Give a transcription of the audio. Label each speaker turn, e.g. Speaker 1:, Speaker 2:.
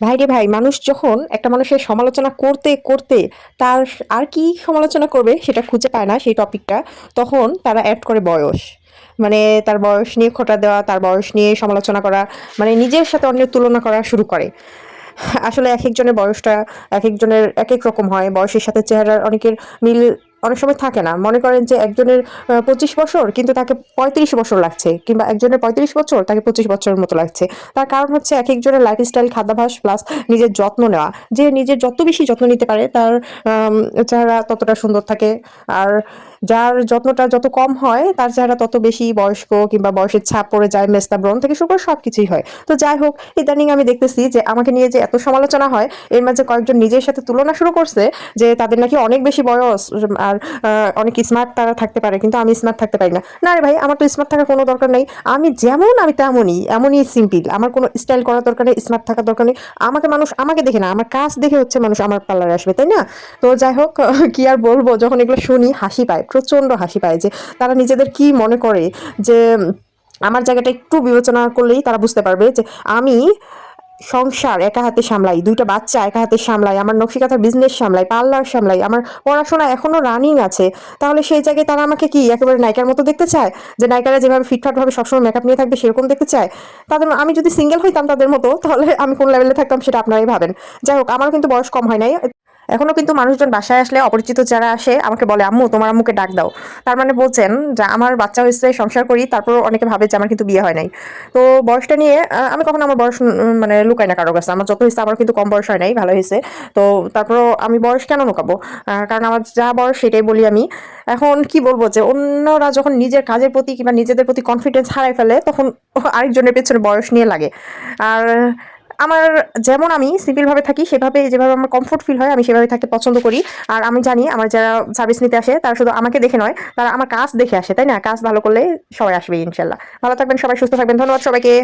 Speaker 1: ভাই রে ভাই, মানুষ যখন একটা মানুষের সমালোচনা করতে করতে তার আর কি সমালোচনা করবে সেটা খুঁজে পায় না সেই টপিকটা, তখন তারা অ্যাড করে বয়স। মানে তার বয়স নিয়ে খোঁটা দেওয়া, তার বয়স নিয়ে সমালোচনা করা, মানে নিজের সাথে অন্যের তুলনা করা শুরু করে। আসলে একেকজনের বয়সটা একেকজনের একেক রকম হয়। বয়সের সাথে চেহারার অনেকের মিল অনেক সময় থাকে না। মনে করেন যে একজনের ২৫ বছর কিন্তু তাকে ৩৫ বছর লাগছে, কিংবা একজনের ৩৫ বছর তাকে ২৫ বছরের মতো লাগছে। তার কারণ হচ্ছে একেকজনের লাইফস্টাইল, খাদ্যাভ্যাস প্লাস নিজের যত্ন নেওয়া। যে নিজের যত বেশি যত্ন নিতে পারে তার চেহারা ততটা সুন্দর থাকে। আর যার যত্নটা যত কম হয় তার চেহারা তত বেশি বয়স্ক, কিংবা বয়সের ছাপ পড়ে যায়, মেস্তা ব্রণ থেকে শুরু করে সবকিছুই হয়। তো যাই হোক, ইদানিং আমি দেখতেছি যে আমাকে নিয়ে যে এত সমালোচনা হয়, এর মাঝে কয়েকজন নিজের সাথে তুলনা শুরু করছে যে তাদের নাকি অনেক বেশি বয়স, আর অনেক স্মার্ট তারা থাকতে পারে, কিন্তু আমি স্মার্ট থাকতে পারি না। না রে ভাই, আমার তো স্মার্ট থাকার কোনো দরকার নেই। আমি যেমন আমি তেমনই, এমনই সিম্পল। আমার কোনো স্টাইল করার দরকার নেই, স্মার্ট থাকার দরকার নেই। আমাকে মানুষ আমাকে দেখে না, আমার কাজ দেখে হচ্ছে মানুষ আমার পার্লারে আসবে, তাই না? তো যাই হোক, কি আর বলবো, যখন এগুলো শুনি হাসি পায়, প্রচন্ড হাসি পায় যে তারা নিজেদের কি মনে করে। যে আমার জায়গাটা একটু বিবেচনা করলেই তারা বুঝতে পারবে যে আমি সংসার একা হাতে সামলাই, ২টা বাচ্চা একা হাতে সামলাই, আমার নকশিকাঁথার বিজনেস সামলাই, পার্লার সামলাই, আমার পড়াশোনা এখনো রানিং আছে। তাহলে সেই জায়গায় তারা আমাকে কি একেবারে নায়িকার মতো দেখতে চায়? যে নায়িকারা যেভাবে ফিটফাট ভাবে সবসময় মেকআপ নিয়ে থাকবে সেরকম দেখতে চায়? আমি যদি সিঙ্গেল হইতাম তাদের মতো, তাহলে আমি কোন লেভেলে থাকতাম সেটা আপনারাই ভাবেন। যাই হোক, আমার কিন্তু বয়স কম হয় নাই। এখনো কিন্তু মানুষজন বাসায় আসলে, অপরিচিত যারা আসে, আমাকে বলে, আম্মু তোমার আম্মুকে ডাক দাও। তার মানে বলছেন যে আমার বাচ্চা হয়েছে, সংসার করি, তারপর অনেকে ভাবে যে আমার কিন্তু বিয়ে হয় নাই। তো বয়সটা নিয়ে আমি কখনো আমার বয়স মানে লুকাই না কারো কাছে। আমার যত হয়েছে, আমার কিন্তু কম বয়স হয় নাই, ভালো হয়েছে। তো তারপরও আমি বয়স কেন লুকাবো? কারণ আমার যা বয়স সেটাই বলি আমি। এখন কি বলবো, যে অন্যরা যখন নিজের কাজের প্রতি কিংবা নিজেদের প্রতি কনফিডেন্স হারায় ফেলে, তখন আরেকজনের পেছনে বয়স নিয়ে লাগে। আর আমার, যেমন আমি সিম্পল ভাবে থাকি, সেভাবে যেভাবে আমার কমফোর্ট ফিল হয় আমি সেভাবে থাকতে পছন্দ করি। আর আমি জানি আমার যারা সার্ভিস নিতে আসে তারা শুধু আমাকে দেখে নয়, তারা আমার কাজ দেখে আসে, তাই না? কাজ ভালো করলে সবাই আসবে ইনশাল্লাহ। ভালো থাকবেন সবাই, সুস্থ থাকবেন। ধন্যবাদ সবাইকে।